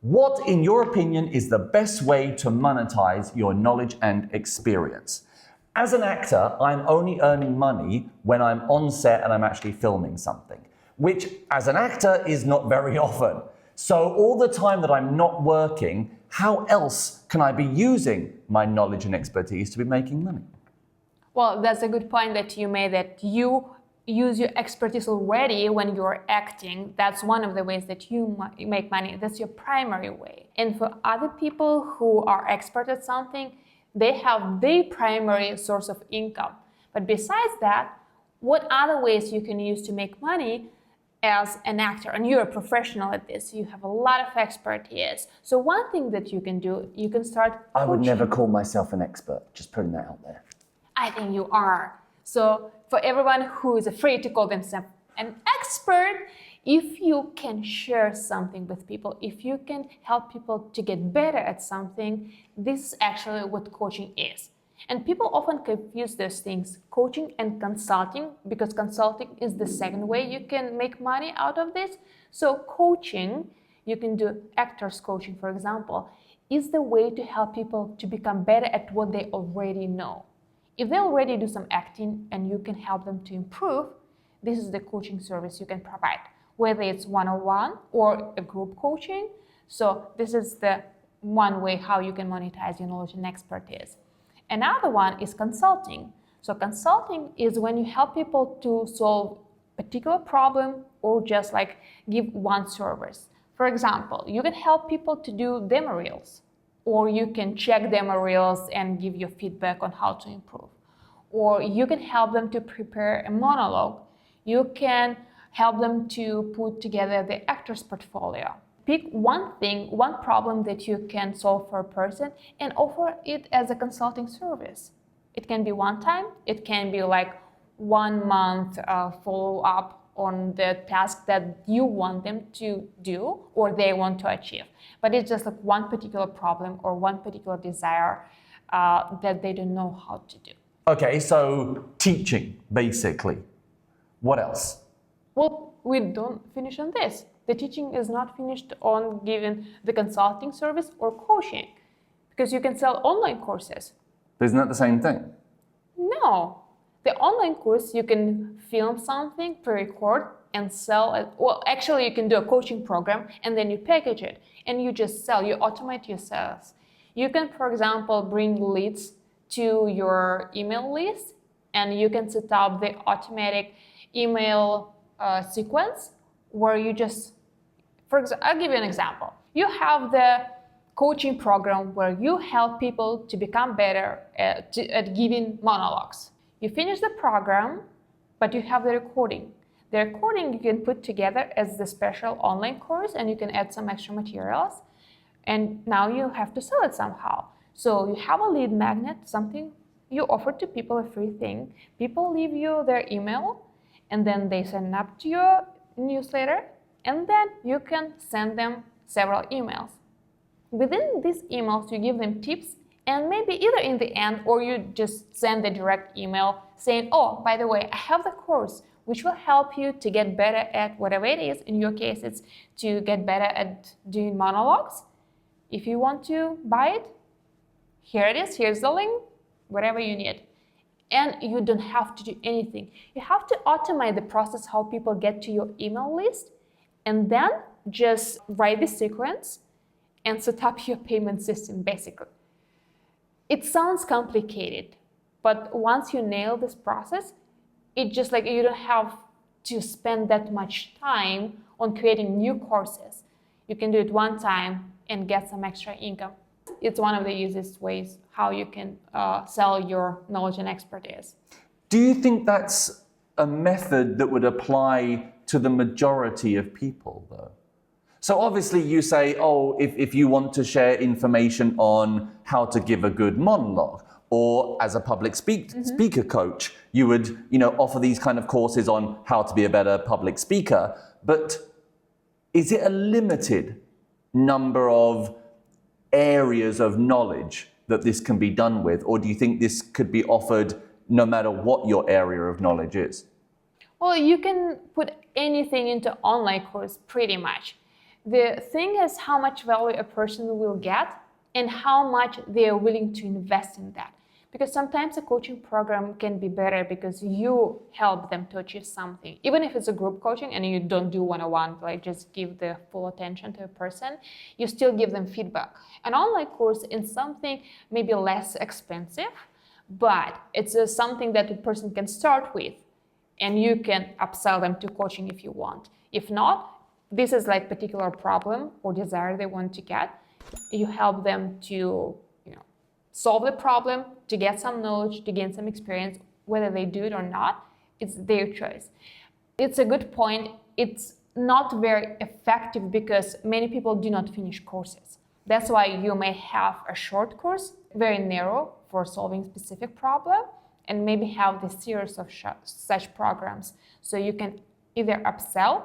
What, in your opinion, is the best way to monetize your knowledge and experience? As an actor, I'm only earning money when I'm on set and I'm actually filming something, which as an actor is not very often. So all the time that I'm not working, how else can I be using my knowledge and expertise to be making money? Well, that's a good point that you made, that you use your expertise already when you're acting. That's one of the ways that you make money. That's your primary way. And for other people who are expert at something, they have their primary source of income. But besides that, what other ways you can use to make money as an actor? And you're a professional at this, you have a lot of expertise. So one thing that you can do, you can start coaching. I would never call myself an expert, just putting that out there. I think you are. So for everyone who is afraid to call themselves an expert, if you can share something with people, if you can help people to get better at something, this is actually what coaching is. And people often confuse those things, coaching and consulting, because consulting is the second way you can make money out of this. So coaching, you can do actors coaching, for example, is the way to help people to become better at what they already know. If they already do some acting and you can help them to improve, this is the coaching service you can provide, whether it's one-on-one or a group coaching. So this is the one way how you can monetize your knowledge and expertise. Another one is consulting. So consulting is when you help people to solve a particular problem or just like give one service. For example, you can help people to do demo reels, or you can check demo reels and give your feedback on how to improve. Or you can help them to prepare a monologue. You can help them to put together the actor's portfolio. Pick one thing, one problem that you can solve for a person and offer it as a consulting service. It can be one time, it can be like 1 month follow-up on the task that you want them to do or they want to achieve. But it's just like one particular problem or one particular desire that they don't know how to do. Okay, so teaching, basically. What else? Well, we don't finish on this. The teaching is not finished on giving the consulting service or coaching, because you can sell online courses. Isn't that the same thing? No. The online course, you can film something, pre-record, and sell it. Well, actually, you can do a coaching program, and then you package it, and you just sell. You automate your sales. You can, for example, bring leads to your email list, and you can set up the automatic email sequence where you just, for example, I'll give you an example. You have the coaching program where you help people to become better at giving monologues. You finish the program, but you have the recording. The recording you can put together as the special online course, and you can add some extra materials, and now you have to sell it somehow. So you have a lead magnet, something you offer to people, a free thing. People leave you their email, and then they sign up to your newsletter, and then you can send them several emails. Within these emails, you give them tips, and maybe either in the end or you just send a direct email saying, oh, by the way, I have the course which will help you to get better at whatever it is. In your case, it's to get better at doing monologues. If you want to buy it, here it is, here's the link, whatever you need. And you don't have to do anything. You have to automate the process how people get to your email list, and then just write the sequence and set up your payment system, basically. It sounds complicated, but once you nail this process, it's just like you don't have to spend that much time on creating new courses. You can do it one time and get some extra income. It's one of the easiest ways how you can sell your knowledge and expertise. Do you think that's a method that would apply to the majority of people, though? So obviously you say, oh, if you want to share information on how to give a good monologue, or as a public speaker coach, you would offer these kind of courses on how to be a better public speaker. But is it a limited number of areas of knowledge that this can be done with? Or do you think this could be offered no matter what your area of knowledge is? Well, you can put anything into online course pretty much. The thing is how much value a person will get and how much they are willing to invest in that. Because sometimes a coaching program can be better because you help them to achieve something. Even if it's a group coaching and you don't do one-on-one, like just give the full attention to a person, you still give them feedback. An online course is something maybe less expensive, but it's something that a person can start with, and you can upsell them to coaching if you want. If not, this is like particular problem or desire they want to get. You help them to solve the problem, to get some knowledge, to gain some experience. Whether they do it or not, it's their choice. It's a good point. It's not very effective because many people do not finish courses. That's why you may have a short course, very narrow for solving specific problem, and maybe have the series of such programs. So you can either upsell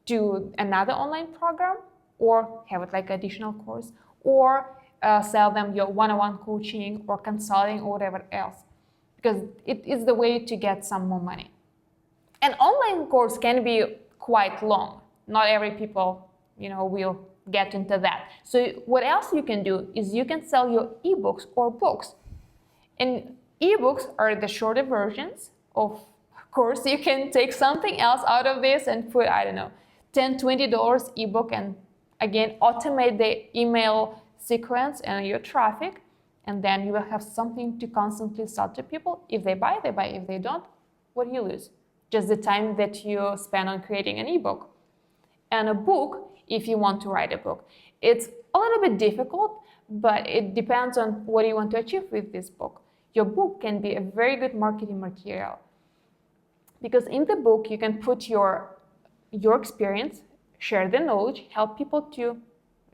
to another online program or have it like additional course, or sell them your one-on-one coaching or consulting or whatever else, because it is the way to get some more money. An online course can be quite long. Not every people, will get into that. So what else you can do is you can sell your ebooks or books. And ebooks are the shorter versions of course. You can take something else out of this and put, I don't know, $10, $20 ebook, and again, automate the email sequence and your traffic, and then you will have something to constantly sell to people. If they buy, they buy. If they don't, what do you lose? Just the time that you spend on creating an ebook. And a book, if you want to write a book, it's a little bit difficult, but it depends on what you want to achieve with this book. Your book can be a very good marketing material, because in the book you can put your experience, share the knowledge, help people to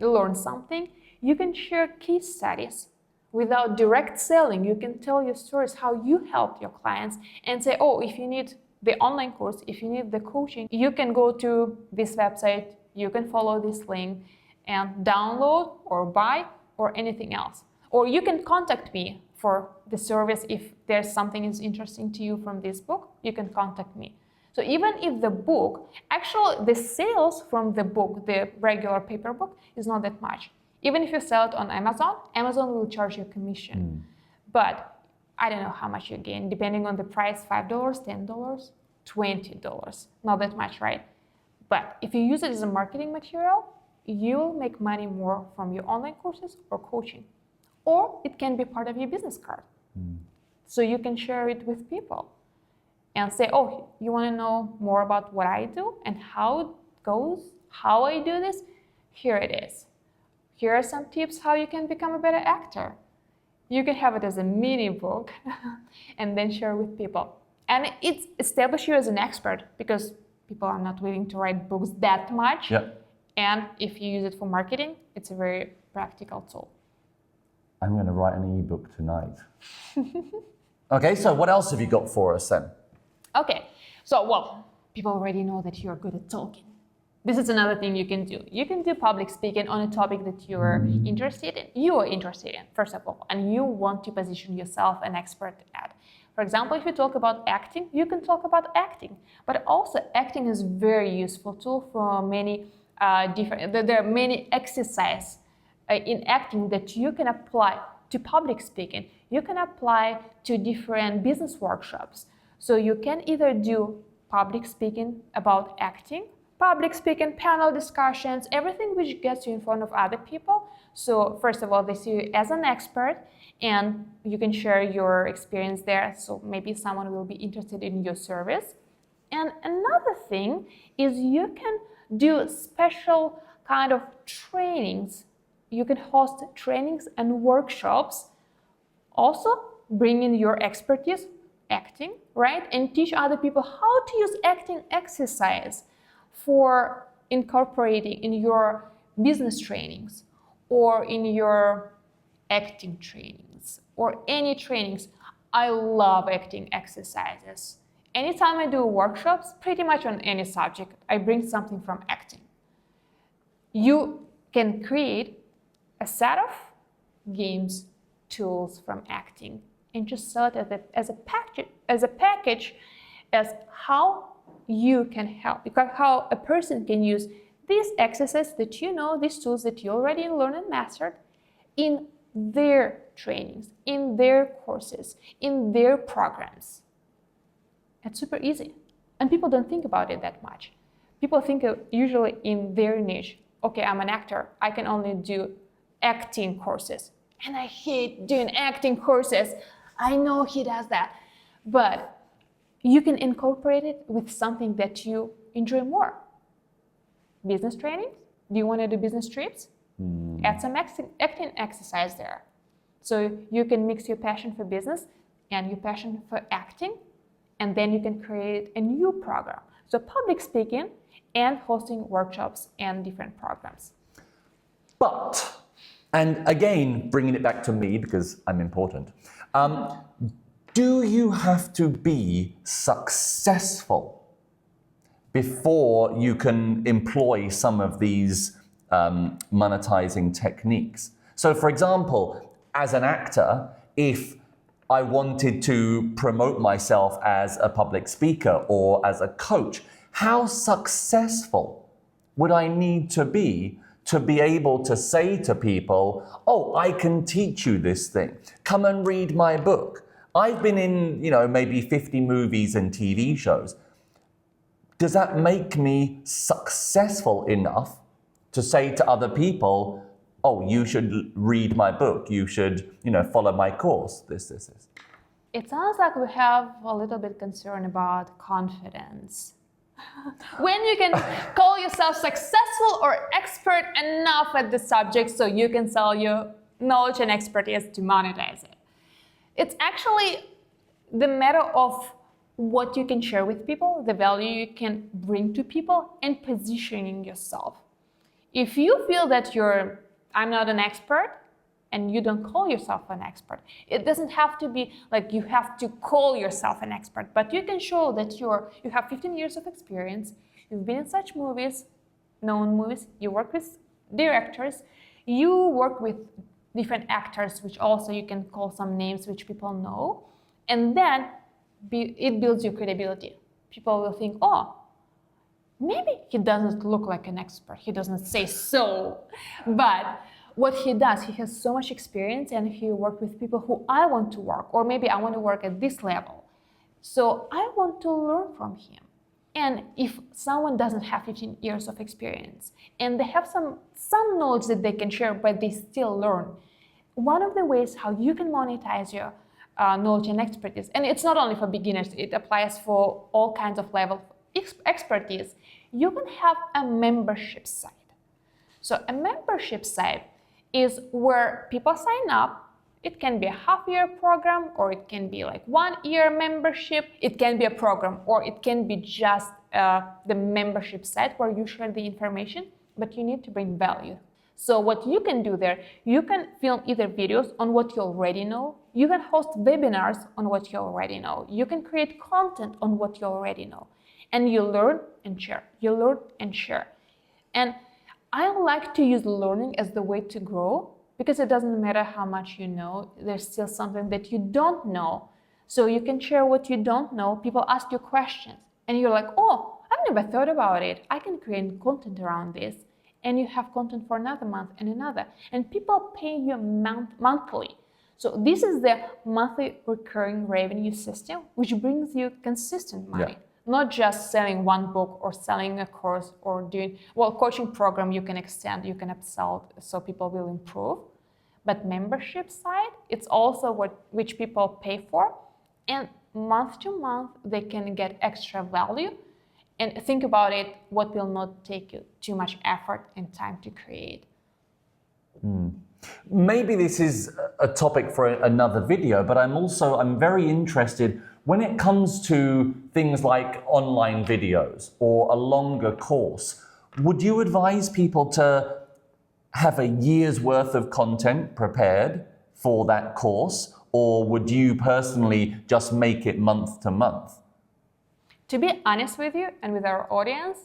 learn something. You can share case studies without direct selling. You can tell your stories, how you helped your clients, and say, oh, if you need the online course, if you need the coaching, you can go to this website, you can follow this link and download or buy or anything else. Or you can contact me for the service. If there's something is interesting to you from this book, you can contact me. So even if the book, actually the sales from the book, the regular paper book, is not that much. Even if you sell it on Amazon, Amazon will charge you a commission. But I don't know how much you gain, depending on the price, $5, $10, $20. Not that much, right? But if you use it as a marketing material, you'll make money more from your online courses or coaching. Or it can be part of your business card. So you can share it with people and say, oh, you want to know more about what I do and how it goes, how I do this? Here it is. Here are some tips how you can become a better actor. You can have it as a mini book and then share with people. And it establishes you as an expert, because people are not willing to write books that much. Yep. And if you use it for marketing, it's a very practical tool. I'm going to write an ebook tonight. Okay, so what else have you got for us then? Okay, so well, people already know that you're good at talking. This is another thing you can do. You can do public speaking on a topic that you're interested in. You are interested in, first of all, and you want to position yourself an expert at. For example, if you talk about acting, you can talk about acting. But also, acting is a very useful tool for many there are many exercises in acting that you can apply to public speaking. You can apply to different business workshops. So you can either do public speaking about acting, public speaking, panel discussions, everything which gets you in front of other people. So first of all, they see you as an expert, and you can share your experience there. So maybe someone will be interested in your service. And another thing is you can do special kind of trainings. You can host trainings and workshops. Also, bring in your expertise, acting, right? And teach other people how to use acting exercise for incorporating in your business trainings or in your acting trainings or any trainings. I love acting exercises. Anytime I do workshops, pretty much on any subject, I bring something from acting. You can create a set of games, tools from acting, and just sell it as a package, as how you can help, because how a person can use these exercises that you know, these tools that you already learned and mastered in their trainings, in their courses, in their programs. It's super easy. And people don't think about it that much. People think usually in their niche. Okay, I'm an actor. I can only do acting courses. And I hate doing acting courses. I know he does that. But you can incorporate it with something that you enjoy more. Business trainings? Do you want to do business trips? Add some acting exercise there. So you can mix your passion for business and your passion for acting, and then you can create a new program. So public speaking and hosting workshops and different programs. But, and again, bringing it back to me because I'm important, do you have to be successful before you can employ some of these monetizing techniques? So for example, as an actor, if I wanted to promote myself as a public speaker or as a coach, how successful would I need to be able to say to people, oh, I can teach you this thing. Come and read my book. I've been in, maybe 50 movies and TV shows. Does that make me successful enough to say to other people, oh, you should read my book, you should, follow my course, this. It sounds like we have a little bit concern about confidence. When you can call yourself successful or expert enough at the subject so you can sell your knowledge and expertise to monetize it. It's actually the matter of what you can share with people, the value you can bring to people, and positioning yourself. If you feel that I'm not an expert, and you don't call yourself an expert, it doesn't have to be like you have to call yourself an expert, but you can show that you have 15 years of experience, you've been in such movies, known movies, you work with directors, you work with different actors, which also you can call some names which people know, and then it builds your credibility. People will think, oh, maybe he doesn't look like an expert, he doesn't say so, but what he does, he has so much experience and he works with people who I want to work, or maybe I want to work at this level. So I want to learn from him. And if someone doesn't have 15 years of experience and they have some knowledge that they can share, but they still learn, one of the ways how you can monetize your knowledge and expertise, and it's not only for beginners, it applies for all kinds of level expertise, you can have a membership site. So a membership site is where people sign up. It can be a half-year program, or it can be like 1 year membership. It can be a program, or it can be just the membership site where you share the information, but you need to bring value. So what you can do there, you can film either videos on what you already know, you can host webinars on what you already know, you can create content on what you already know, and you learn and share, you learn and share. And I like to use learning as the way to grow, because it doesn't matter how much you know, there's still something that you don't know. So you can share what you don't know, people ask you questions, and you're like, oh, I've never thought about it, I can create content around this. And you have content for another month and another. And people pay you monthly. So this is the monthly recurring revenue system, which brings you consistent money. Yeah. Not just selling one book or selling a course or doing, coaching program you can extend, you can upsell so people will improve. But membership side, it's also which people pay for. And month to month, they can get extra value. And think about it, what will not take you too much effort and time to create. Maybe this is a topic for another video, but I'm very interested when it comes to things like online videos or a longer course. Would you advise people to have a year's worth of content prepared for that course, or would you personally just make it month to month? To be honest with you and with our audience,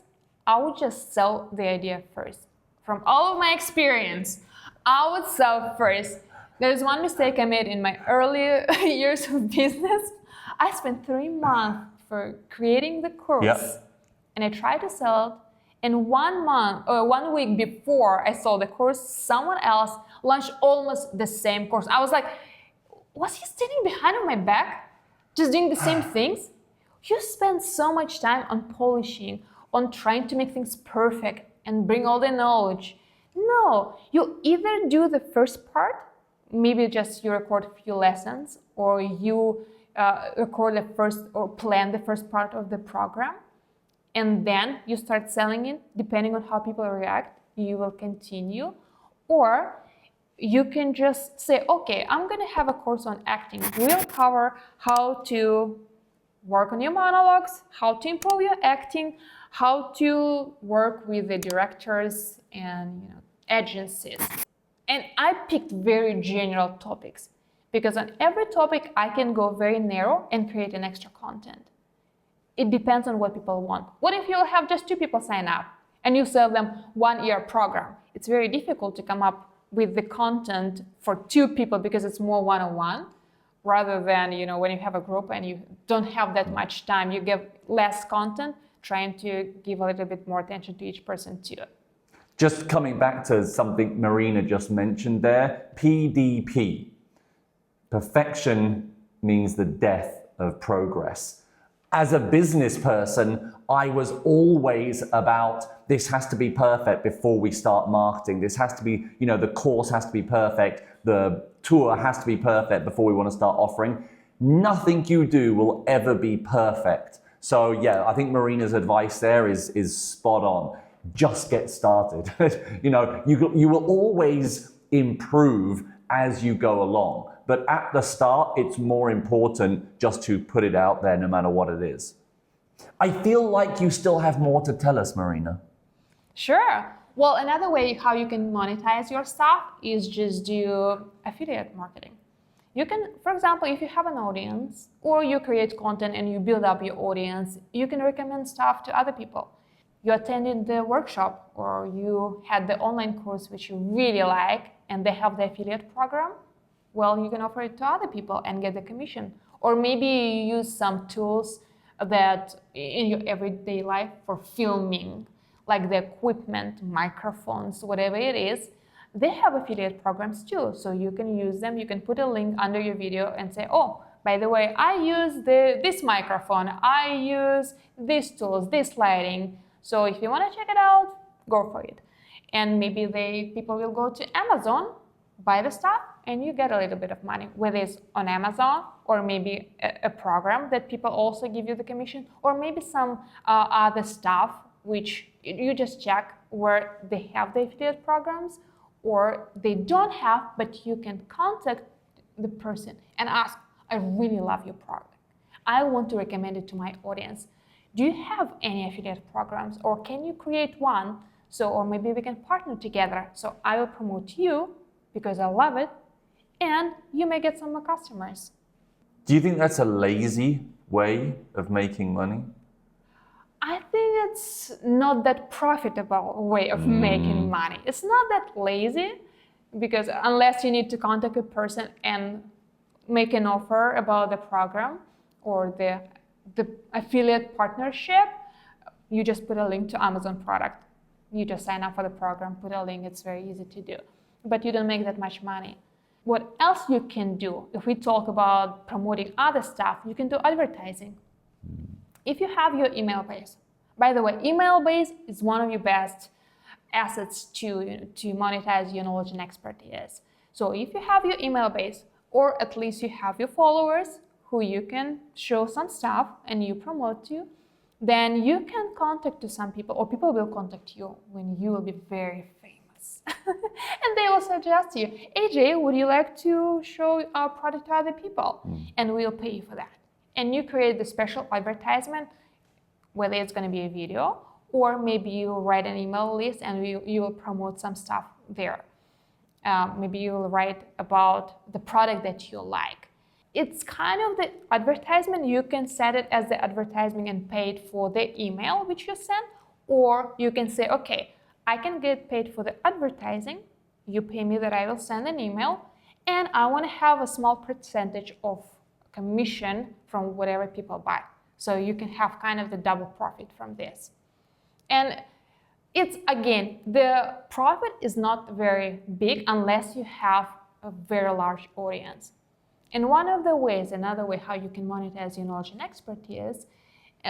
I would just sell the idea first. From all of my experience, I would sell first. There's one mistake I made in my early years of business. I spent 3 months for creating the course, and I tried to sell it, And 1 month or 1 week before I saw the course, someone else launched almost the same course. I was like, was he standing behind on my back, just doing the same things? You spend so much time on polishing, on trying to make things perfect and bring all the knowledge. No, you either do the first part, maybe just you record a few lessons, or you record the first or plan the first part of the program, and then you start selling it. Depending on how people react, you will continue. Or you can just say, okay, I'm going to have a course on acting. We'll cover how to work on your monologues, how to improve your acting, how to work with the directors and agencies. And I picked very general topics because on every topic I can go very narrow and create an extra content. It depends on what people want. What if you have just 2 people sign up and you sell them 1-year program? It's very difficult to come up with the content for 2 people because it's more one-on-one, rather than when you have a group and you don't have that much time, you give less content, trying to give a little bit more attention to each person too. Just coming back to something Marina just mentioned there, PDP. Perfection means the death of progress. As a business person, I was always about, this has to be perfect before we start marketing. This has to be, the course has to be perfect. The tour has to be perfect before we want to start offering. Nothing you do will ever be perfect. So yeah, I think Marina's advice there is spot on. Just get started. You will always improve as you go along. But at the start, it's more important just to put it out there no matter what it is. I feel like you still have more to tell us, Marina. Sure. Well, another way how you can monetize your stuff is just do affiliate marketing. You can, for example, if you have an audience or you create content and you build up your audience, you can recommend stuff to other people. You attended the workshop or you had the online course which you really like and they have the affiliate program. Well, you can offer it to other people and get the commission. Or maybe you use some tools that in your everyday life for filming, like the equipment, microphones, whatever it is. They have affiliate programs too, so you can use them. You can put a link under your video and say, oh, by the way, I use this microphone, I use these tools, this lighting. So if you want to check it out, go for it. And maybe people will go to Amazon, buy the stuff, and you get a little bit of money, whether it's on Amazon or maybe a program that people also give you the commission, or maybe some other stuff which you just check where they have the affiliate programs or they don't have, but you can contact the person and ask, I really love your product. I want to recommend it to my audience. Do you have any affiliate programs or can you create one? Or maybe we can partner together. So I will promote you because I love it and you may get some more customers. Do you think that's a lazy way of making money? I think it's not that profitable way of making money. It's not that lazy because unless you need to contact a person and make an offer about the program or the affiliate partnership, you just put a link to Amazon product. You just sign up for the program, put a link, it's very easy to do. But you don't make that much money. What else you can do? If we talk about promoting other stuff, you can do advertising. If you have your email base, by the way, email base is one of your best assets to monetize your knowledge and expertise. So if you have your email base, or at least you have your followers who you can show some stuff and you promote you, then you can contact to some people, or people will contact you when you will be very famous. And they will suggest to you, AJ, would you like to show our product to other people? And we'll pay you for that. And you create the special advertisement, whether it's going to be a video, or maybe you write an email list and you will promote some stuff there. Maybe you will write about the product that you like. It's kind of the advertisement. You can set it as the advertisement and pay it for the email which you send, or you can say, okay, I can get paid for the advertising. You pay me that I will send an email, and I want to have a small percentage of commission from whatever people buy. So you can have kind of the double profit from this. And It's again, the profit is not very big unless you have a very large audience. And one of the ways, another way how you can monetize your knowledge and expertise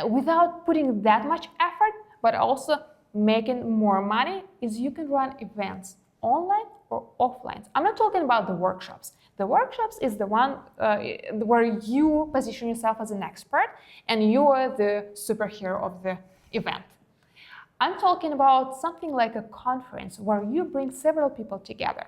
without putting that much effort, but also making more money, is you can run events online or offline. I'm not talking about the workshops. The workshops is the one where you position yourself as an expert and you are the superhero of the event. I'm talking about something like a conference where you bring several people together.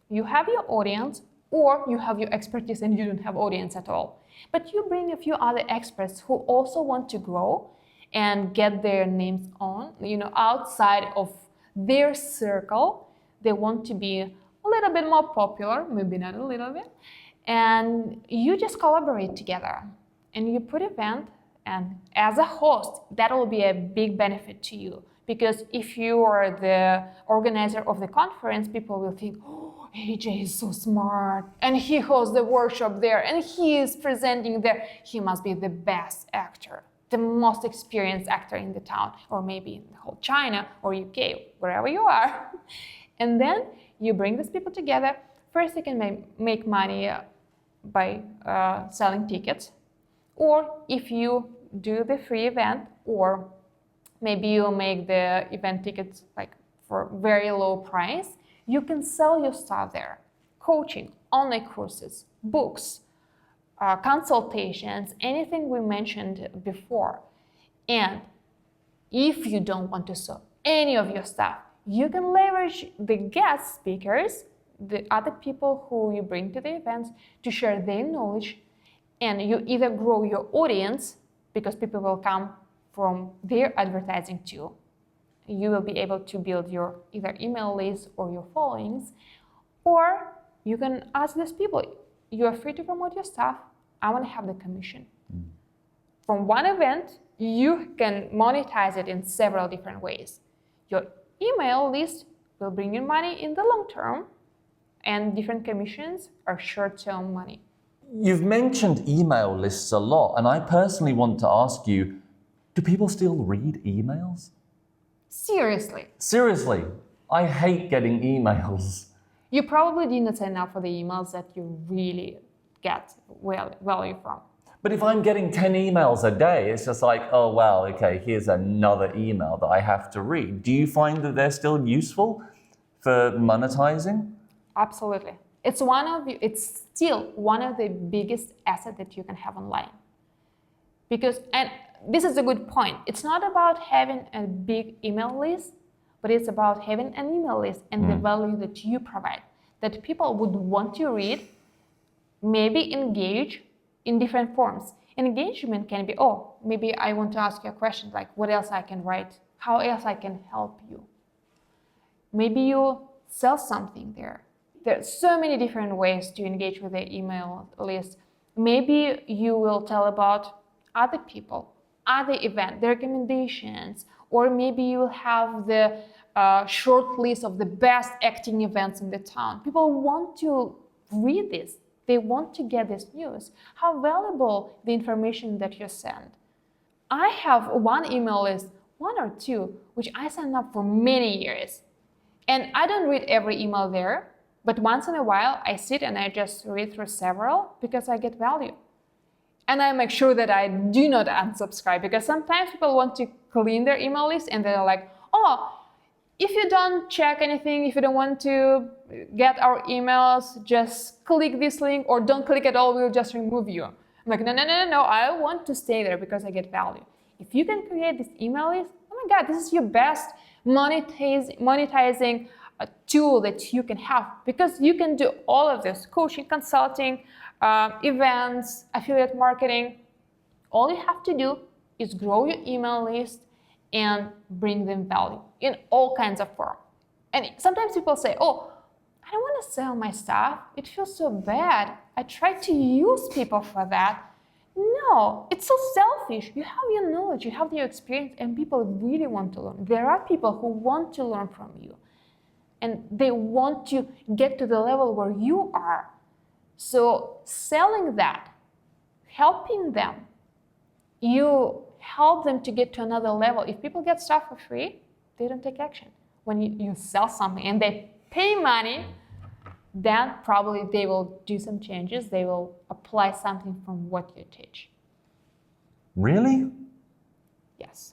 You have your audience, or you have your expertise and you don't have audience at all. But you bring a few other experts who also want to grow and get their names on, outside of their circle. They want to be a little bit more popular, maybe not a little bit. And you just collaborate together and you put event. And as a host, that will be a big benefit to you, because if you are the organizer of the conference, people will think, oh, AJ is so smart and he hosts the workshop there and he is presenting there. He must be the best actor, the most experienced actor in the town, or maybe in the whole China or UK, wherever you are. And then you bring these people together. First, you can make money by selling tickets. Or if you do the free event, or maybe you make the event tickets like for very low price, you can sell your stuff there. Coaching, online courses, books, consultations, anything we mentioned before. And if you don't want to sell any of your stuff, you can leverage the guest speakers, the other people who you bring to the events, to share their knowledge. And you either grow your audience, because people will come from their advertising too. You will be able to build your either email list or your followings, or you can ask these people, you are free to promote your stuff, I want to have the commission. From one event, you can monetize it in several different ways. Your email list will bring you money in the long term, and different commissions are short-term money. You've mentioned email lists a lot, and I personally want to ask you, do people still read emails? Seriously. Seriously, I hate getting emails. You probably didn't sign up for the emails that you really get value from. But if I'm getting 10 emails a day, it's just like, oh, wow, okay, here's another email that I have to read. Do you find that they're still useful for monetizing? Absolutely. It's still one of the biggest assets that you can have online. Because, and this is a good point, it's not about having a big email list, but it's about having an email list and the value that you provide, that people would want to read, maybe engage in different forms. Engagement can be, oh, maybe I want to ask you a question, like what else I can write, how else I can help you. Maybe you sell something there. There's so many different ways to engage with the email list. Maybe you will tell about other people, other events, the recommendations, or maybe you will have the short list of the best acting events in the town. People want to read this. They want to get this news. How valuable the information that you send. I have one email list, one or two, which I signed up for many years. And I don't read every email there, but once in a while I sit and I just read through several because I get value. And I make sure that I do not unsubscribe, because sometimes people want to clean their email list and they're like, oh, if you don't check anything, if you don't want to get our emails, just click this link, or don't click at all, we'll just remove you. I'm like, no, I want to stay there because I get value. If you can create this email list, oh my God, this is your best monetizing tool that you can have, because you can do all of this: coaching, consulting, events, affiliate marketing. All you have to do is grow your email list and bring them value in all kinds of forms. And sometimes people say, oh, I don't want to sell my stuff. It feels so bad. I try to use people for that. No, it's so selfish. You have your knowledge, you have your experience, and people really want to learn. There are people who want to learn from you, and they want to get to the level where you are. So selling that, helping them, you help them to get to another level. If people get stuff for free, they don't take action. When you sell something and they pay money, then probably they will do some changes. They will apply something from what you teach. Really? Yes.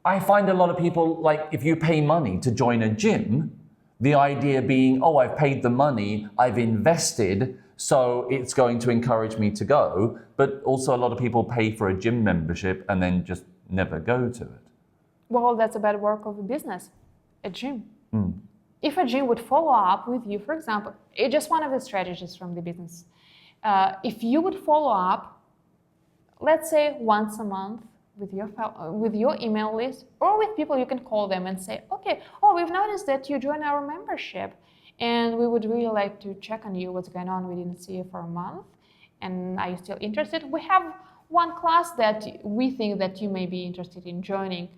I find a lot of people, like, if you pay money to join a gym, the idea being, oh, I've paid the money, I've invested, so it's going to encourage me to go. But also a lot of people pay for a gym membership and then just never go to it. Well, that's a bad work of a business, a gym. If a gym would follow up with you, for example, it's just one of the strategies from the business. If you would follow up, let's say once a month, with your email list, or with people, you can call them and say, okay, oh, we've noticed that you joined our membership and we would really like to check on you, what's going on. We didn't see you for a month, and are you still interested? We have one class that we think that you may be interested in joining.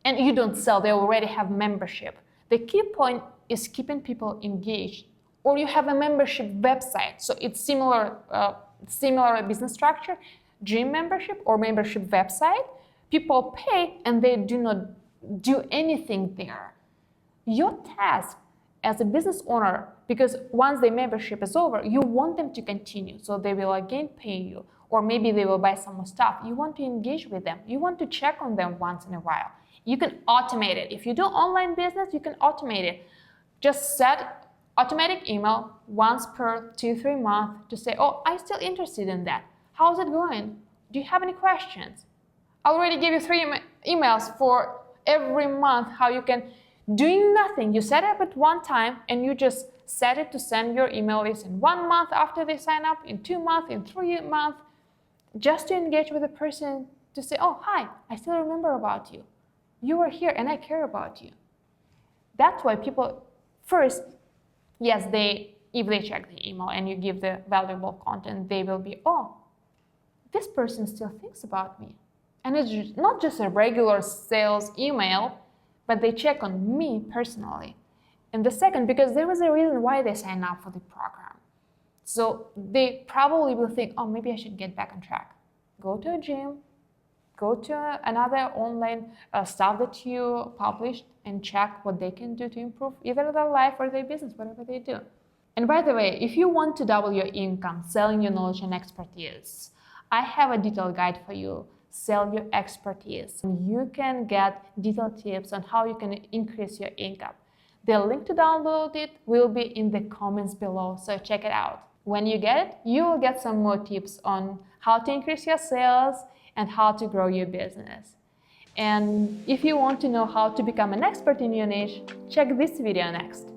And you don't sell, they already have membership. The key point is keeping people engaged. Or you have a membership website, so it's similar business structure, gym membership or membership website. People pay and they do not do anything there. Your task as a business owner, because once the membership is over, you want them to continue, so they will again pay you, or maybe they will buy some more stuff. You want to engage with them. You want to check on them once in a while. You can automate it. If you do online business, you can automate it. Just set automatic email once per 2-3 months to say, oh, I'm still interested in that. How's it going? Do you have any questions? I already gave you 3 emails for every month how you can, doing nothing. You set it up at one time and you just set it to send your email list in 1 month after they sign up, in 2 months, in 3 months, just to engage with the person to say, oh, hi, I still remember about you. You are here and I care about you. That's why people first, yes, if they check the email and you give the valuable content, they will be, oh, this person still thinks about me. And it's not just a regular sales email, but they check on me personally. And the second, because there was a reason why they signed up for the program. So they probably will think, oh, maybe I should get back on track. Go to a gym, go to another online stuff that you published and check what they can do to improve either their life or their business, whatever they do. And by the way, if you want to double your income selling your knowledge and expertise, I have a detailed guide for you, Sell Your Expertise. You can get detailed tips on how you can increase your income. The link to download it will be in the comments below, so check it out. When you get it, you will get some more tips on how to increase your sales and how to grow your business. And if you want to know how to become an expert in your niche, check this video next.